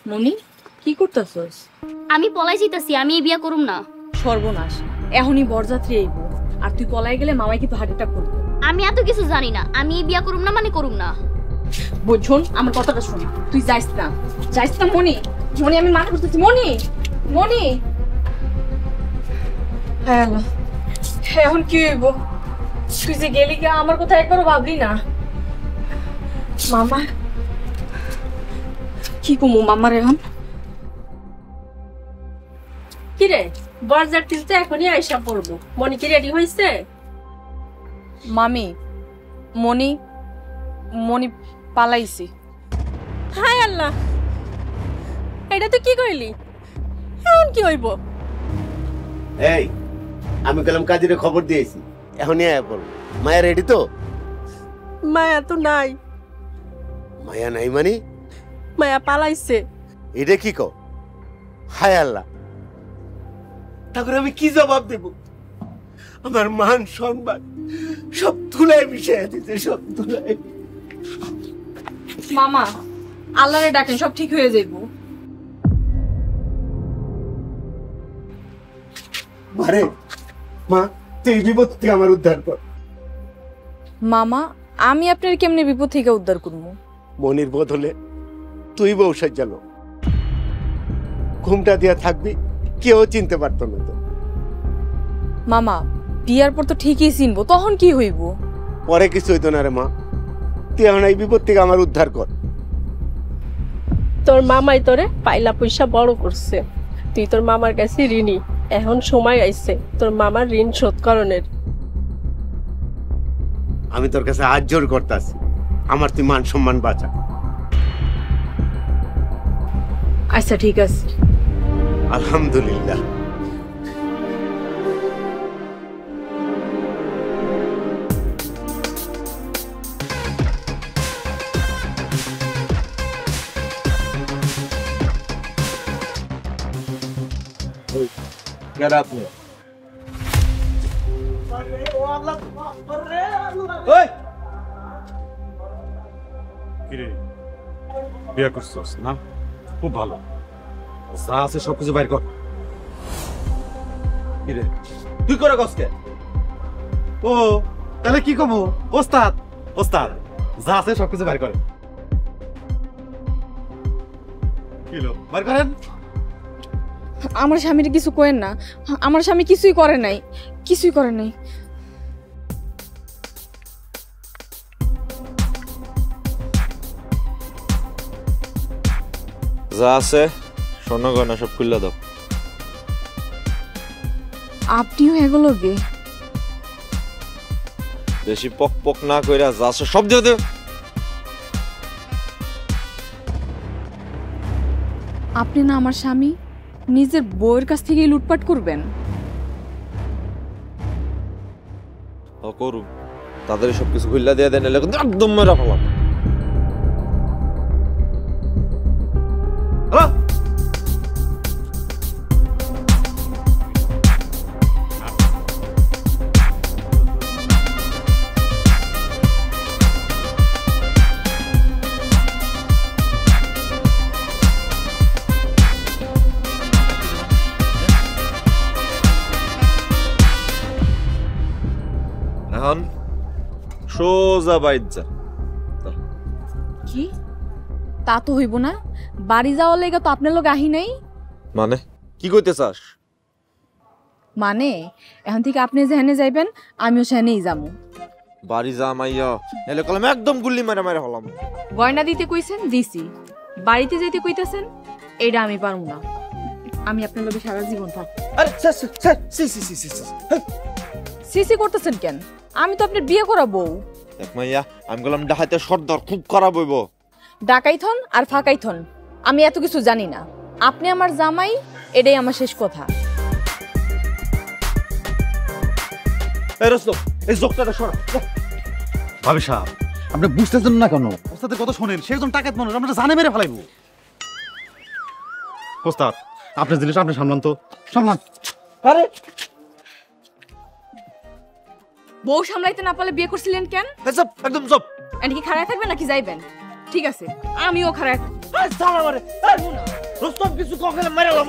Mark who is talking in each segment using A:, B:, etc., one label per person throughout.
A: মনি কি করতেছস?
B: আমি পলাই যাইতাছি, আমি এই বিয়া করুম না।
A: সর্বনাশ, এখনই বরযাত্রী আইব, আর তুই পলাই গেলে মামাই কিন্তু হার্ট অ্যাটাক করবে।
B: আমি এত কিছু জানি না, আমি এই বিয়া করুম না মানে করুম না।
A: বোঝন, আমার কথাটা শোন, তুই যাইস না, যাইস না মনি। মনি আমি মানা করতেছি, মনি মনি। হ্যাঁ আল্লাহ, এখন কি হইব? তুই যে গেলি গা, আমার কথা একবারও ভাবলি না। মামা কি কমু মামার এখন?
C: কিরে বরযাত্রী তো এখনই আইসা পড়বো, মনি কি রেডি হয়েছে?
A: মামি, মনি মনি পালাইছি।
C: হায় আল্লাহ, এটা তুই কি কইলি? এখন কি হইব?
D: এই আমি গেলাম কাজীরে খবর দিয়েছি, এখনই আয়া পড়ব। মায়া রেডি তো?
C: মায়া তো নাই।
D: মায়া নাই মানে?
C: মায়া পালাইছে।
D: এটা কি কও? হায় আল্লাহ, তখন আমি কি জবাব দেব? আমার মান সম্মান সব ধুলায় মিশিয়ে দিতে, সব ধুলায়।
A: মামা আল্লাহরে ডাকেন, সব ঠিক হয়ে যাইব।
D: মারে মা, তুই বিপদ থেকে আমার উদ্ধার কর।
A: মামা আমি আপনার কেমনে বিপদ থেকে উদ্ধার করবো?
D: মনির বদলে তুই বউ সাজ্জালো, ঘুমটা দিয়া থাকবি, কেউ চিনতে পারতো না তো।
A: মামা বিয়ার পর তো ঠিকই চিনবো, তখন কি হইব?
D: পরে কিছু হইতো না রে মা, তুই এখন এই বিপদ থেকে আমার উদ্ধার কর।
C: তোর মামাই তোরে পাইলা পয়সা বড় করছে, তুই তোর মামার কাছে ঋণী। এখন সময় আইছে তোর মামার ঋণ শোধ করণের।
D: আমি তোর কাছে হাত জোর করতেছি, আমার তুই মান সম্মান বাঁচা।
A: আচ্ছা ঠিক আছে।
D: আলহামদুলিল্লাহ।
E: বিয়ে করছিস না? খুব ভালো, যা আছে সবকিছু বাইর কর। কিরে তুই করে কসকে? ও তাহলে কি কমু? ওস্তাদ ওস্তাদ, যা আছে সবকিছু বাইর করেন। কিলো বাইর করেন।
A: আমার স্বামীর কিছু করেন না, আমার স্বামী কিছুই করে নাই, কিছুই করে নাই।
F: যা আছে স্বর্ণ গয়না সব খুললা দাও।
A: আপনিও এগুলো গে
F: বেশি পক পক না কইরা যা আছে সব দিয়ে দে।
A: আপনি না আমার স্বামী, নিজের বউয়ের কাছ থেকে লুটপাট করবেন?
F: করু তাদের সবকিছু খুললা দিয়ে দেন, একদম মেরা ফেলাম। এখন সোজা বাইর যা।
A: কি? তা তো হইব না, বাড়ি যাওয়ার লেগে তো আপনার লোক আহি নাই।
F: মানে কি কইতে চাস?
A: মানে এখন থেকে আপনি যেখানে যাইবেন আমিও সেখানেই যাবো।
F: বাড়ি যা মাইয়া, এলে কলম একদম গুল্লি মারা মারা হলাম।
A: গয়না দিতে কইছেন দিছি, বাড়িতে যাইতে কইতাছেন এইটা আমি পারবো না। আমি আপনার লোকে সারা জীবন থাকবো।
F: আরে sir sir C C C C
A: CC করতেছেন কেন? আমি তো আপনার বিয়ে করাবো।
F: দেখ মাইয়া, আমি গেলাম ডাহাইতে সর্দার, খুব খারাপ হইব।
A: ডাকাইথন আর ফাঁকাইথন আমি এত কিছু জানি না, আপনি আমার জামাই, এটাই আমার শেষ কথা।
F: এই রসলো, এই জোকটাটা সরা।
E: ভাবি সাহেব, আপনি বুঝতেছেন না কেন? ওস্তাদের কথা শোনেন, সে একজন টাকাত মানুষ, আমরা জানে মেরে ফেলাইব। ওস্তাদ আপনার জিনিস আপনি সামলান তো, সামলান।
F: আরে
A: বউ সামলাইতে না পারলে বিয়ে করছিলেন কেন?
F: চুপ, একদম চুপ।
A: এন্ড কি খাড়ায় থাকবেন নাকি যাইবেন? ঠিক আছে আমিও খারাপ
D: আরে সালা মারে রোস্তম কিছু কখনো মেরে লাম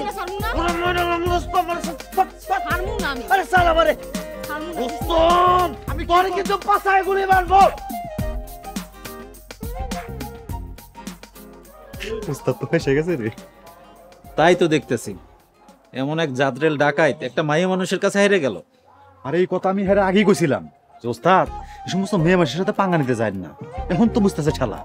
D: ওরে মেরে লাম রোস্তম
A: হারমু না আমি
D: আরে সালা মারে
A: হারমু না
D: রোস্তম আমি তোরে কিন্তু পাছায় গুলি মারবো
E: ওস্তাদ তো এসে গেছে রে।
G: তাই তো দেখতেছি এমন এক জাদরেল ডাকাইত একটা মাইয়া মানুষের কাছে হেরে গেল।
E: আরে এই কথা আমি হেরে আগেই কইছিলাম যে ওস্তাদ এই সমস্ত মেয়ে মানুষের সাথে পাঙ্গা নিতে যায় না, এখন তো বুঝতেছে ঠালা।